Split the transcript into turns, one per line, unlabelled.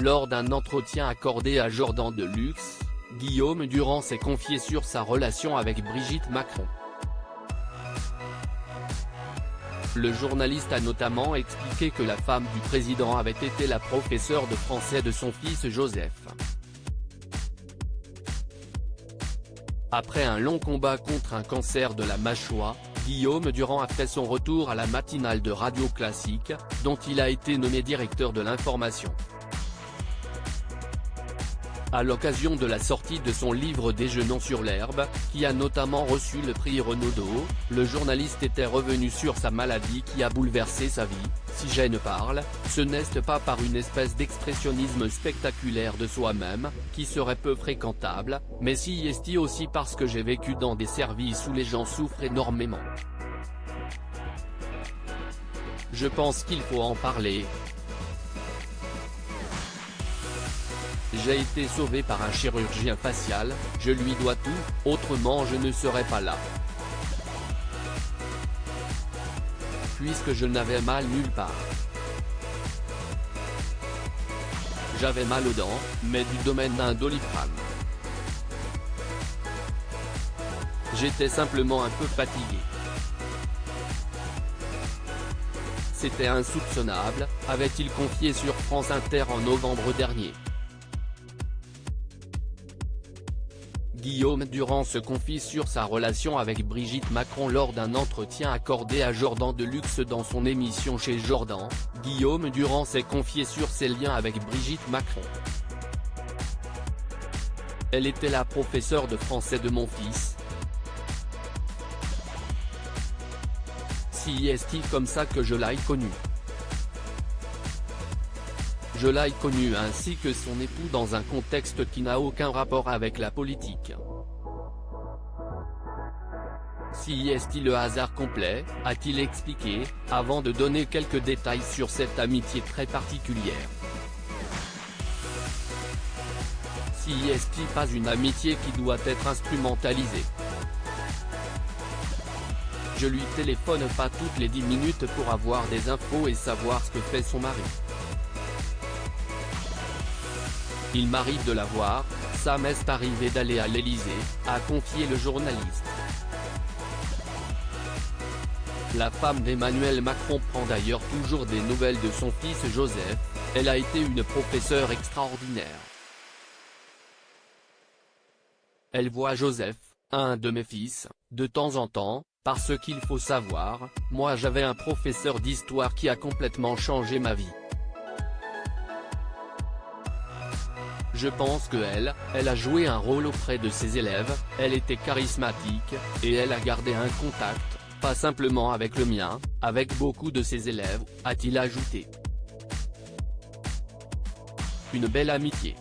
Lors d'un entretien accordé à Jordan Deluxe, Guillaume Durand s'est confié sur sa relation avec Brigitte Macron. Le journaliste a notamment expliqué que la femme du président avait été la professeure de français de son fils Joseph. Après un long combat contre un cancer de la mâchoire, Guillaume Durand a fait son retour à la matinale de Radio Classique, dont il a été nommé directeur de l'information. À l'occasion de la sortie de son livre Déjeunons sur l'herbe, qui a notamment reçu le prix Renaudot, le journaliste était revenu sur sa maladie qui a bouleversé sa vie. Si Gênes parle, ce n'est pas par une espèce d'expressionnisme spectaculaire de soi-même, qui serait peu fréquentable, mais si est aussi parce que j'ai vécu dans des services où les gens souffrent énormément. Je pense qu'il faut en parler. J'ai été sauvé par un chirurgien facial, je lui dois tout, autrement je ne serais pas là. Puisque je n'avais mal nulle part. J'avais mal aux dents, mais du domaine d'un Doliprane. J'étais simplement un peu fatigué. C'était insoupçonnable, avait-il confié sur France Inter en novembre dernier. Guillaume Durand se confie sur sa relation avec Brigitte Macron lors d'un entretien accordé à Jordan Deluxe dans son émission Chez Jordan. Guillaume Durand s'est confié sur ses liens avec Brigitte Macron. Elle était la professeure de français de mon fils. Si est-il comme ça que je l'ai connue. Je l'ai connu ainsi que son époux dans un contexte qui n'a aucun rapport avec la politique. Si est-il le hasard complet, a-t-il expliqué, avant de donner quelques détails sur cette amitié très particulière. Si est-il pas une amitié qui doit être instrumentalisée. Je lui téléphone pas toutes les 10 minutes pour avoir des infos et savoir ce que fait son mari. Il m'arrive de la voir, ça m'est arrivé d'aller à l'Élysée, a confié le journaliste. La femme d'Emmanuel Macron prend d'ailleurs toujours des nouvelles de son fils Joseph, elle a été une professeure extraordinaire. Elle voit Joseph, un de mes fils, de temps en temps, parce qu'il faut savoir, moi j'avais un professeur d'histoire qui a complètement changé ma vie. Je pense que elle a joué un rôle auprès de ses élèves, elle était charismatique, et elle a gardé un contact, pas simplement avec le mien, avec beaucoup de ses élèves, a-t-il ajouté. Une belle amitié.